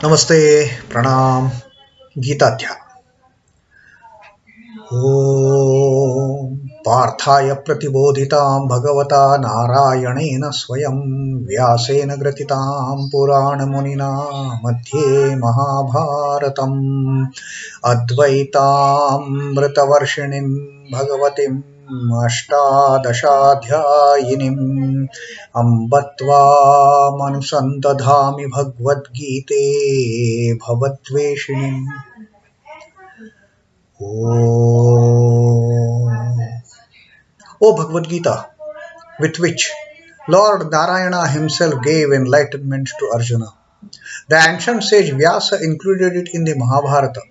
Namaste, Pranam, Gita Dhya. Om Parthaya Pratibodhitam Bhagavata Narayanena Swayam Vyasena Gratitam Purana Munina Madhye Mahabharatam Advaitam Mritavarshinim Bhagavatim Ashtadashadhyayinim Ambatva Manusantadhami Bhagavad Gite Bhavadveshinim. O Bhagavad Gita, with which Lord Narayana himself gave enlightenment to Arjuna. The ancient sage Vyasa included it in the Mahabharata.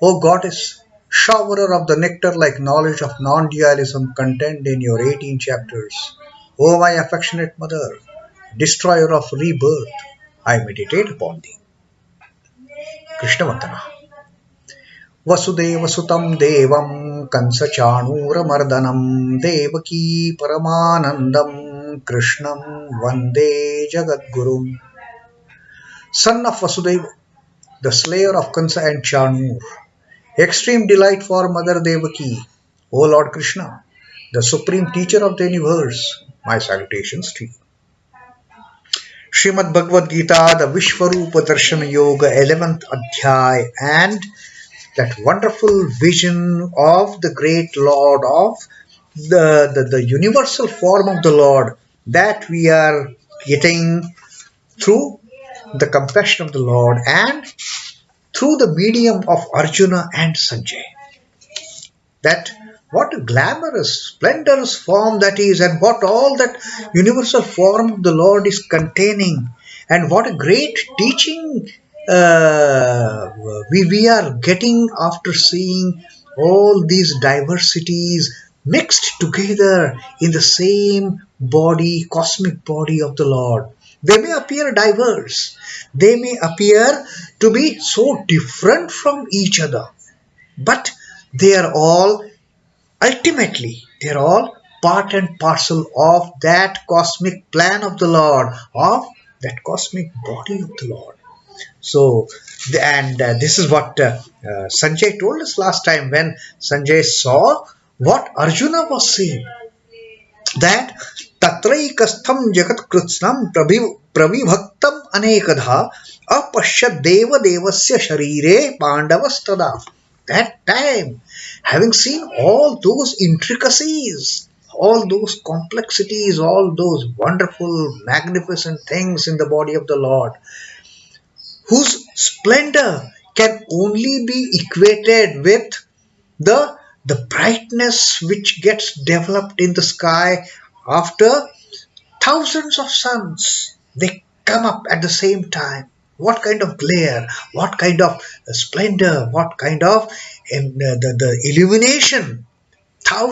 O goddess, showerer of the nectar-like knowledge of non-dualism contained in your 18 chapters. O my affectionate mother, destroyer of rebirth, I meditate upon thee. Krishna Vandana. Vasudevasutam devam kansachanuramardanam devaki paramanandam krishnam vande jagadgurum. Son of Vasudeva, the slayer of Kansa and Chanur, extreme delight for Mother Devaki, O Lord Krishna, the supreme teacher of the universe, my salutations to you. Srimad Bhagavad Gita, the Vishwarupa Darshana Yoga, 11th Adhyay, and that wonderful vision of the great Lord, of the universal form of the Lord that we are getting through the compassion of the Lord and through the medium of Arjuna and Sanjay. That what a glamorous, splendorous form that is, and what all that universal form of the Lord is containing, and what a great teaching we are getting after seeing all these diversities mixed together in the same body, cosmic body of the Lord. They may appear diverse, they may appear to be so different from each other, but they are all ultimately, they are all part and parcel of that cosmic plan of the Lord, of that cosmic body of the Lord. So, this is what Sanjay told us last time when Sanjay saw what Arjuna was saying. That tatraikastham jagat kritsnam pravibhaktam anekadha apashyat deva devasya sharire pandavastada. That time, having seen all those intricacies, all those complexities, all those wonderful, magnificent things in the body of the Lord, whose splendor can only be equated with the brightness which gets developed in the sky after thousands of suns. They come up at the same time. What kind of glare, what kind of splendor, what kind of the illumination. How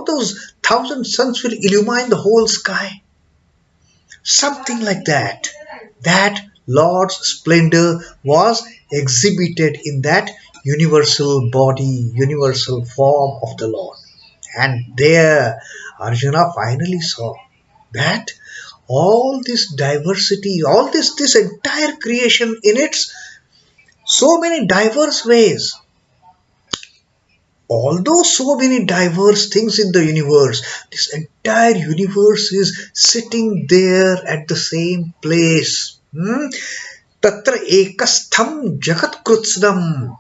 those thousand suns will illumine the whole sky. Something like that. That Lord's splendor was exhibited in that universal body, universal form of the Lord. And there Arjuna finally saw that all this diversity, all this entire creation in its so many diverse ways, although so many diverse things in the universe, this entire universe is sitting there at the same place. Tatra ekastham jagat krutsnam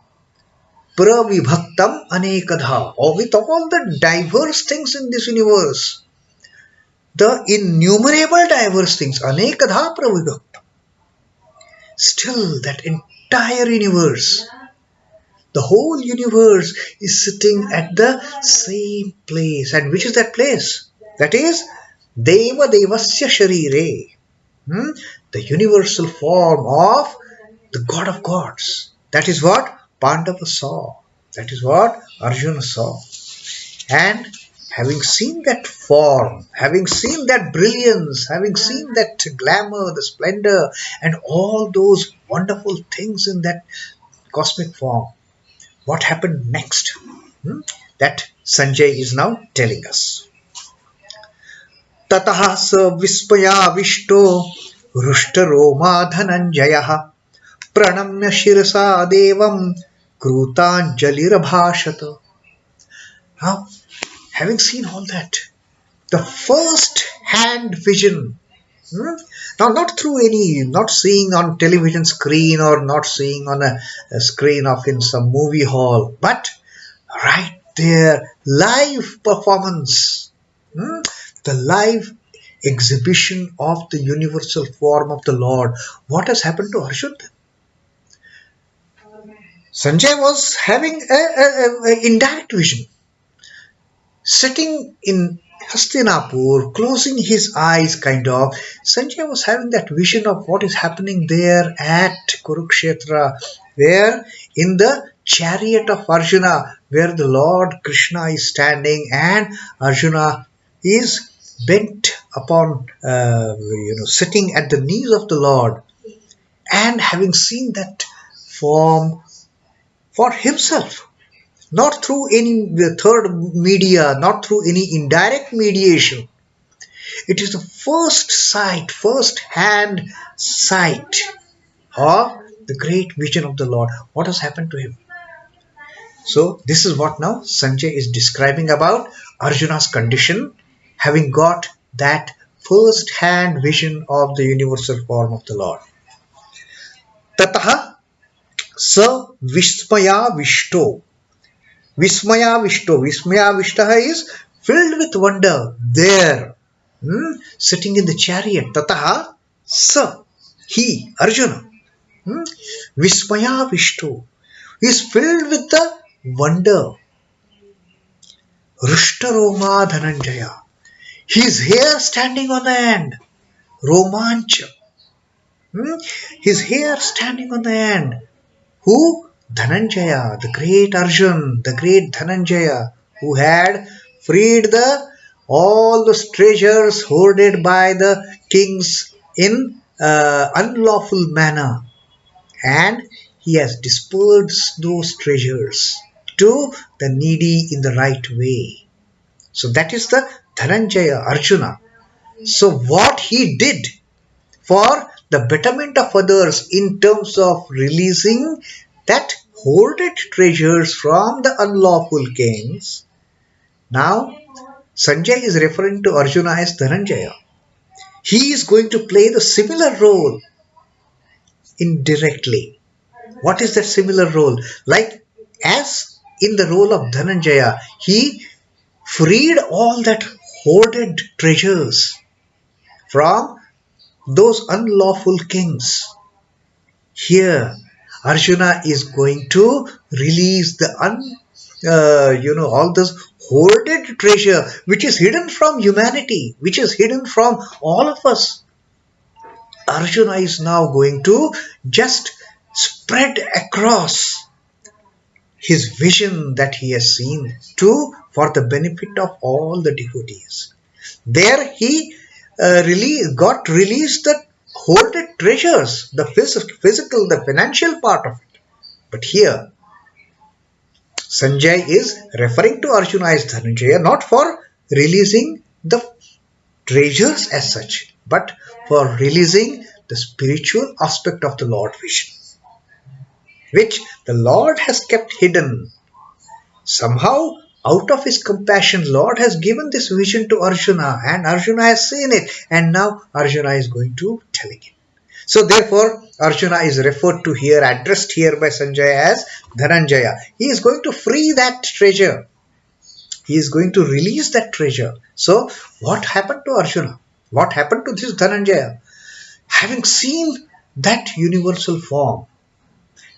pravibhaktam anekadha. Or with all the diverse things in this universe, the innumerable diverse things, anekadha pravibhaktam, still that entire universe, the whole universe is sitting at the same place. And which is that place? That is Deva Devasya Sharire, the universal form of the God of gods. That is what Pandava saw. That is what Arjuna saw. And having seen that form, having seen that brilliance, having seen that glamour, the splendor, and all those wonderful things in that cosmic form, what happened next? That Sanjay is now telling us. tataḥ vismayāviṣhṭo hṛiṣhṭa-romā Dhananjaya praṇamya śhirasā devaṁ kṛitāñjalir abhāṣhata. Now, having seen all that, the first hand vision, now not through any, not seeing on television screen or not seeing on a screen of in some movie hall, but right there, live performance, the live exhibition of the universal form of the Lord. What has happened to Arjuna? Sanjay was having a indirect vision. Sitting in Hastinapur, closing his eyes kind of, Sanjay was having that vision of what is happening there at Kurukshetra, where in the chariot of Arjuna, where the Lord Krishna is standing and Arjuna is bent upon, sitting at the knees of the Lord, and having seen that form for himself, not through any third media, not through any indirect mediation. It is the first sight, first hand sight of the great vision of the Lord. What has happened to him? So this is what now Sanjay is describing about Arjuna's condition, having got that first hand vision of the universal form of the Lord. Tataḥ sa vismayāviṣhṭo. Vismayāviṣhṭo. Vismayāviṣhṭa is filled with wonder there, sitting in the chariot. Tataḥ sa, he, Arjuna, vismayāviṣhṭo, is filled with the wonder. hṛiṣhṭa-romā Dhananjaya, his hair standing on the end. Romancha, his hair standing on the end. Who? Dhananjaya, the great Arjun, the great Dhananjaya, who had freed all the treasures hoarded by the kings in unlawful manner, and he has dispersed those treasures to the needy in the right way. So that is the Dhananjaya, Arjuna. So what he did for the betterment of others in terms of releasing that hoarded treasures from the unlawful kings. Now, Sanjay is referring to Arjuna as Dhananjaya. He is going to play the similar role indirectly. What is that similar role? Like as in the role of Dhananjaya, he freed all that hoarded treasures from those unlawful kings. Here, Arjuna is going to release the all this hoarded treasure which is hidden from humanity, which is hidden from all of us. Arjuna is now going to just spread across his vision that he has seen for the benefit of all the devotees. There he got released the hoarded treasures, the physical, the financial part of it. But here, Sanjay is referring to Arjuna as Dhananjaya, not for releasing the treasures as such, but for releasing the spiritual aspect of the Lord vision, which the Lord has kept hidden. Somehow, out of his compassion, Lord has given this vision to Arjuna, and Arjuna has seen it, and now Arjuna is going to tell it. So therefore, Arjuna is referred to here, addressed here by Sanjay as Dhananjaya. He is going to free that treasure. He is going to release that treasure. So what happened to Arjuna? What happened to this Dhananjaya? Having seen that universal form,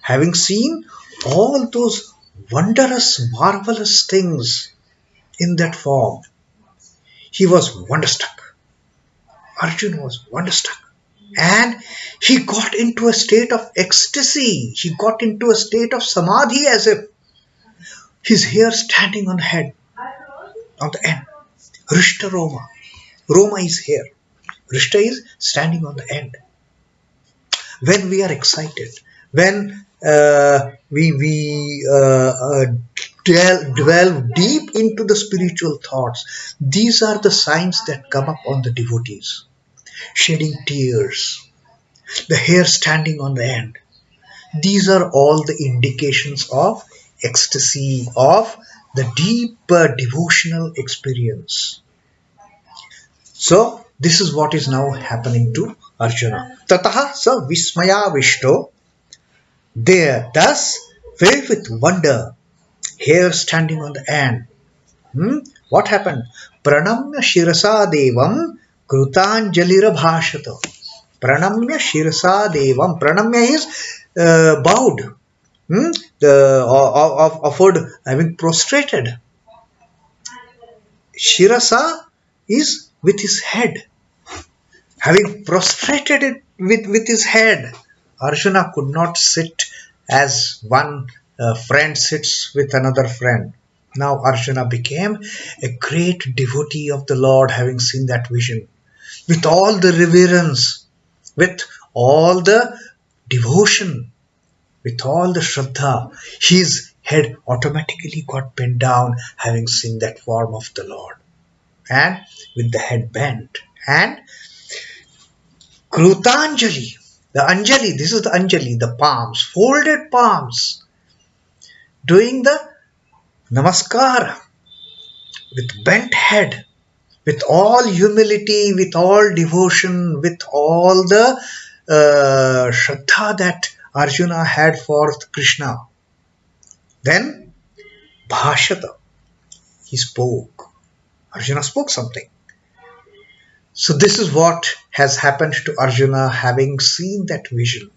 having seen all those wondrous, marvelous things in that form, he was wonderstruck. Arjuna was wonderstruck. And he got into a state of ecstasy. He got into a state of samadhi, as if his hair standing on the head, on the end. hṛiṣhṭa-romā. Roma is hair. hṛiṣhṭa is standing on the end. When we are excited, when we delve deep into the spiritual thoughts, these are the signs that come up on the devotees. Shedding tears, the hair standing on the end. These are all the indications of ecstasy, of the deep devotional experience. So, this is what is now happening to Arjuna. Tataḥ sa vismayāviṣhṭo, there, thus, filled with wonder, hair standing on the end. What happened? praṇamya śhirasā devaṁ kṛitāñjalir abhāṣhata. praṇamya śhirasā devaṁ. Praṇamya is bowed. Offered, having prostrated. Śhirasā is with his head. Having prostrated it with his head. Arjuna could not sit as one friend sits with another friend. Now Arjuna became a great devotee of the Lord, having seen that vision. With all the reverence, with all the devotion, with all the shraddha, his head automatically got bent down, having seen that form of the Lord. And with the head bent, and kṛitāñjalir, the Anjali, this is the Anjali, the palms, folded palms, doing the namaskar with bent head, with all humility, with all devotion, with all the shraddha that Arjuna had for Krishna. Then, abhāṣhata, he spoke. Arjuna spoke something. So this is what has happened to Arjuna, having seen that vision,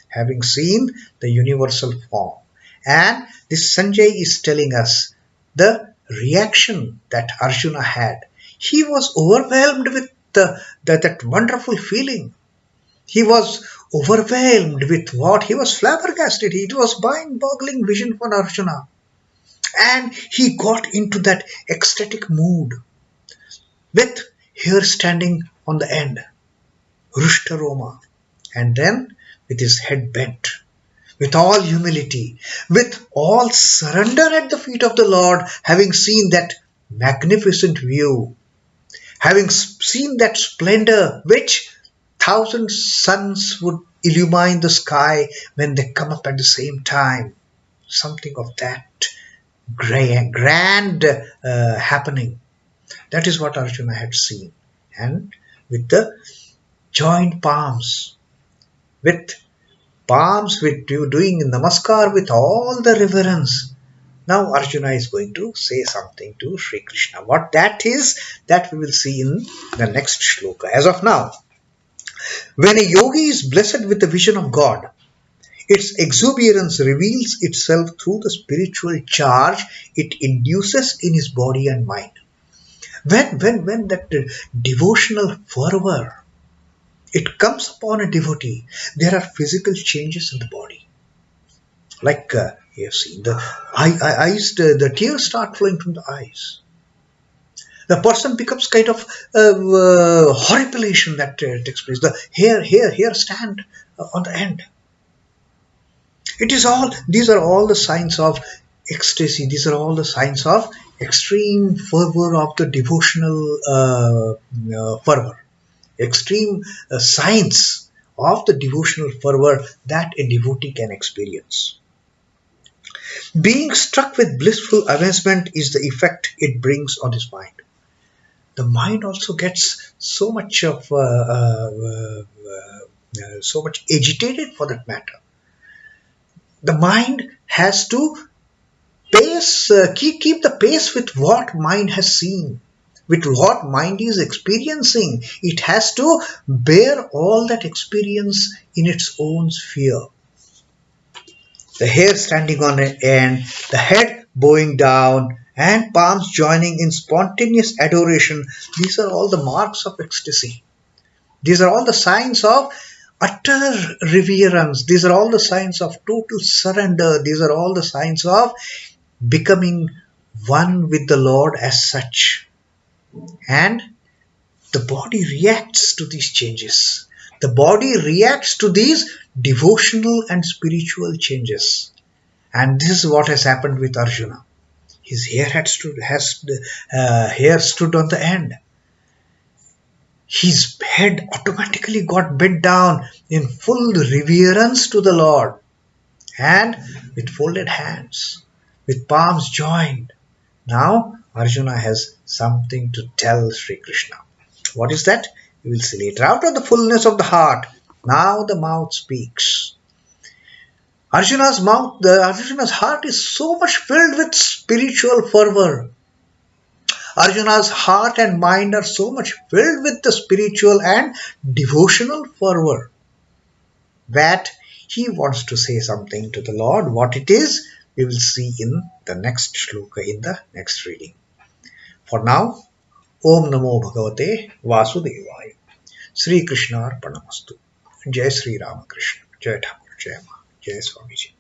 having seen the universal form. And this Sanjay is telling us the reaction that Arjuna had. He was overwhelmed with that wonderful feeling. He was overwhelmed with what? He was flabbergasted. It was mind-boggling vision for Arjuna. And he got into that ecstatic mood with hair standing on the end, hṛiṣhṭa-romā, and then with his head bent, with all humility, with all surrender at the feet of the Lord, having seen that magnificent view, having seen that splendor which 1,000 suns would illumine the sky when they come up at the same time. Something of that grand happening. That is what Arjuna had seen. And with the joined palms, with you doing namaskar with all the reverence. Now Arjuna is going to say something to Sri Krishna. What that is, that we will see in the next shloka. As of now, when a yogi is blessed with the vision of God, its exuberance reveals itself through the spiritual charge it induces in his body and mind. When that devotional fervor, it comes upon a devotee, there are physical changes in the body. Like you have seen, the eyes, the tears start flowing from the eyes. The person becomes kind of horripilation that takes place. The hair stand on the end. These are all the signs of ecstasy. These are all the signs of extreme fervor of the devotional fervor. Extreme signs of the devotional fervor that a devotee can experience. Being struck with blissful amazement is the effect it brings on his mind. The mind also gets so much agitated for that matter. The mind has to keep the pace with what mind has seen, with what mind is experiencing. It has to bear all that experience in its own sphere. The hair standing on an end, the head bowing down, and palms joining in spontaneous adoration. These are all the marks of ecstasy. These are all the signs of utter reverence. These are all the signs of total surrender. These are all the signs of becoming one with the Lord as such. And the body reacts to these changes. The body reacts to these devotional and spiritual changes. And this is what has happened with Arjuna. His hair stood on the end. His head automatically got bent down in full reverence to the Lord. and with folded hands, with palms joined. Now Arjuna has something to tell Sri Krishna. What is that? You will see later. Out of the fullness of the heart, now the mouth speaks. Arjuna's heart is so much filled with spiritual fervor. Arjuna's heart and mind are so much filled with the spiritual and devotional fervor that he wants to say something to the Lord. What it is, we will see in the next shloka, in the next reading. For now, Om Namo Bhagavate Vasudevaya. Sri Krishna Arpanamastu. Jai Sri Ramakrishna. Jai Thakur. Jai Ma. Jai Swamiji.